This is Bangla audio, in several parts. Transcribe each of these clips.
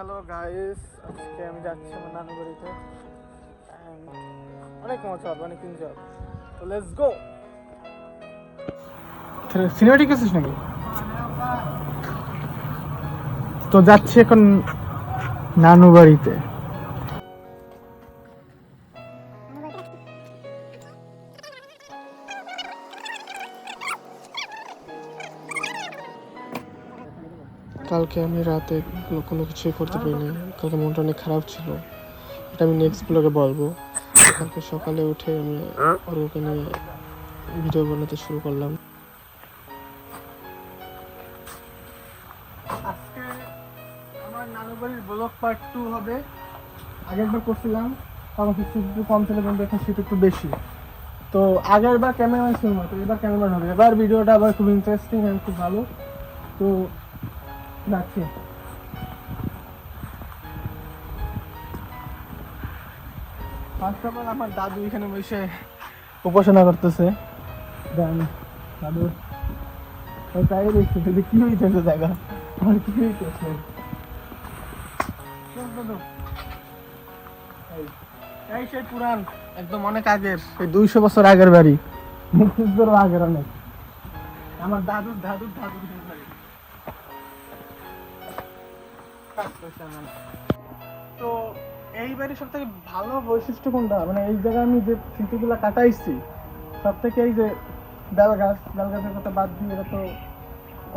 হ্যালো গাইস, আজকে আমি যাচ্ছি আমার নানু বাড়িতে। অনেক মজা হবে, অনেক এনজয় হবে। তো লেটস গো। সিনেমা ঠিক আছিস নাকি? তো যাচ্ছি এখন নানু বাড়িতে। কালকে আমি রাতে কোনো কিছুই করতে পারিনি, কালকে মনটা অনেক খারাপ ছিল। এটা আমি নেক্সট ব্লগে বলবো। কালকে সকালে উঠে আমি অর্ঘকে নিয়ে ভিডিও বানাতে শুরু করলাম। আজকে আমার নানু বাড়ির ব্লগ পার্ট 2 হবে। আগের বার করছিলাম তখন একটু কম ছিল, কিন্তু এখন শীত একটু বেশি। তো আগের বার ক্যামেরাম্যান ছিল না, তো এবার ক্যামেরাম্যান হবে। এবার ভিডিওটা আবার খুব ইন্টারেস্টিং এবং খুব ভালো। তো যাচ্ছি। ফার্স্ট অফ অল আমার দাদু এখানে বসে উপাসনা করতেছে। দাদু তাই দেখছি যদি কি হইতেছে জায়গা, আমার কি হইতেছে। এই সেই পুরান, একদম অনেক আগের, সেই 200 বছর আগের বাড়ি, মুক্তিযুদ্ধের আগের অনেক। আমার দাদুর দাদুর দাদুর বাড়ি। তো এই বাড়ির সব থেকে ভালো বৈশিষ্ট্য কোনটা, মানে এই জায়গায় আমি যে স্মৃতিগুলো কাটাইছি সব থেকে এই যে বেল গাছের কথা বাদ দিয়ে, এটা তো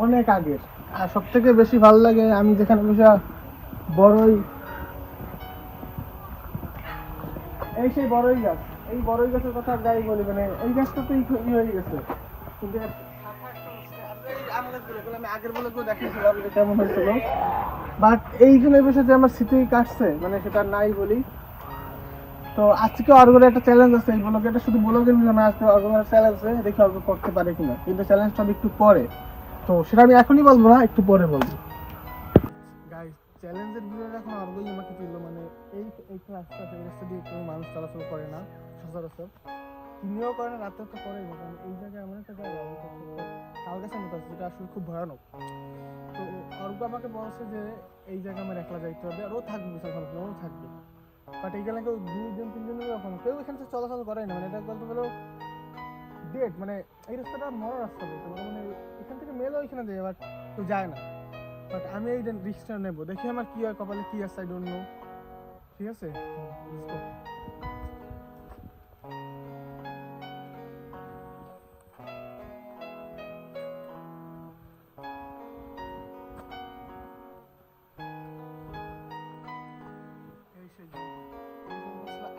অনেক আগের। আর সব থেকে বেশি ভালো লাগে আমি যেখানে বসে বড়ই, এই সেই বড়ই গাছ, এই বড়ই গাছের কথা যাই বলি, মানে এই গাছটা তো ই হয়ে গেছে, কিন্তু আমি আগের বলে দেখিয়েছিলাম যে কেমন হয়েছিল। বাট এইখানে বসে যে আমার স্মৃতি কাটছে, মানে সেটা নাই বলি। তো আজকে অর্গের একটা চ্যালেঞ্জ আছে, এই ব্লগে, এটা শুধু ব্লগে নিলাম না, আজকে অর্গের চ্যালেঞ্জ আছে, দেখি অর্গ করতে পারে কিনা। কিন্তু চ্যালেঞ্জটা আমি একটু পরে, তো সেটা আমি এখনই বলবো না, একটু পরে বলবো। গাইস, চ্যালেঞ্জের ভিডিওটা এখন অর্গই আমাকে দিল, মানে এই রাস্তাতে, এই রাস্তা দিয়ে কোনো মানুষ চলাচল করে না সচরাচর, তিনিও করে না, রাতেও তো করেই না, কারণ এই জায়গায় এমন একটা জায়গা তাল গাছের মতো আছে, যেটা আসলে খুব ভয়ানক। তো অর্গ আমাকে বলছে যে এই জায়গায় আমার একলা যাইতে হবে, আর ও থাকবে, বিশাল ভালো, ও থাকবে। বাট এইখানে কেউ 2-3 জন এরকম কেউ এখান থেকে চলাচল করে না, মানে এটা বলতে গেলেও ডেট, মানে এই রাস্তাটা মরা রাস্তা বলতে পারো, মানে এখান থেকে মেলও এখানে যায়, বাট কেউ যায় না। বাট আমি এই রিস্কটা নেবো, দেখি আমার কি হয়, কপালে কি আছে, আই ডোন্ট নো। ঠিক আছে,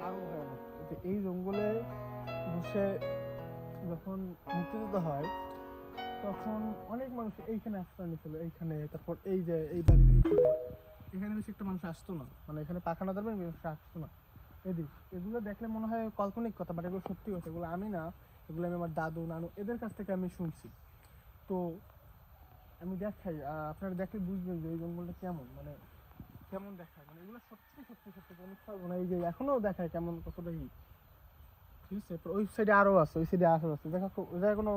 আরো ভয়ানক। এই জঙ্গলে বসে যখন মুক্তিযুদ্ধ হয় তখন অনেক মানুষ এইখানে আশ্রয় নিয়েছিল, এইখানে, তারপর এই যে এই বাড়ির এখানে বেশি একটা মানুষ আসতো না, মানে এখানে পাখানা ধরবেন বেশি আসতো না। এদিক এগুলো দেখলে মনে হয় কাল্পনিক কথা, বাট এগুলো সত্যি কথা, এগুলো আমি না, এগুলো আমি আমার দাদু নানু এদের কাছ থেকে আমি শুনছি। তো আমি দেখাই, আপনারা দেখলে বুঝবেন যে এই জঙ্গলটা কেমন, মানে কেমন দেখায়, মানে এগুলো সত্যি সত্যি সত্যি অনেক পারবো না, এই যে এখনো দেখায় কেমন, কতটা ই। ঠিক আছে, ওই সাইডে আরো আছে, ওই সাইডে আসো আছে, দেখো ওই জায়গায় কোনো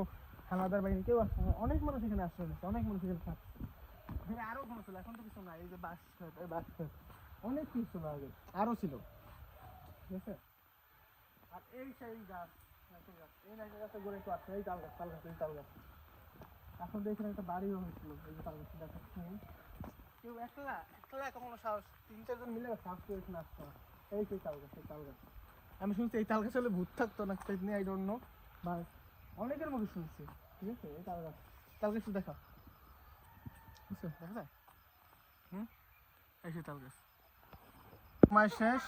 হানাদার বাহিনী কেউ আসে না, অনেক মানুষ এখানে আশ্রয় নিচ্ছে, অনেক মানুষ এখানে থাকছে। এখানে আরো ঘন ছিল, এখন তো কিছু নাই, এই যে বাস অনেক কিছু ছিল আগে, আরো ছিল। ঠিক আছে, আর এই সেই গাছ, এই নারকেল গাছের গোড়ায় একটু আছে, এই তাল গাছ, এই তাল গাছ। এখন তো এখানে একটা বাড়িও হয়েছিল, এই যে তাল গাছ দেখাচ্ছি। কেউ একলা একলা কখনো সাহস, 3-4 জন মিলে সাহস করে এখানে আসতো না। এই সেই তাল গাছ, তাল গাছ। আমি শুনছি এই তাল গাছে হলে ভূত থাকতো না, আই ডোন্ট নো, বা অনেকের মুখে শুনছি। ঠিক আছে, এই তাল গাছ দেখা, বুঝছো, দেখা যায়। এই সেই তাল গাছ। সময় শেষ,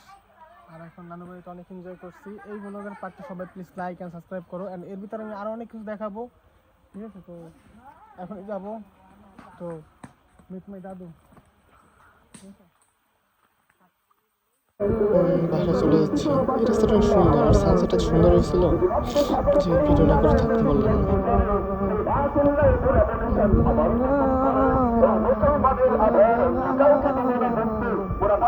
আর এখন নানু বাড়িতে অনেক এনজয় করছি। এই ব্লগের পার্টটা সবাই প্লিজ লাইক অ্যান্ড সাবস্ক্রাইব করো, অ্যান্ড এর ভিতরে আমি আরও অনেক কিছু দেখাবো। ঠিক আছে, তো এখনই যাবো, তো মিট মাই দাদু। বাসা চলে যাচ্ছে। এই রাস্তাটা সুন্দর, আর সানসেটটা সুন্দর হয়েছিল যে ভিডিও না করে থাকতে পারলাম না।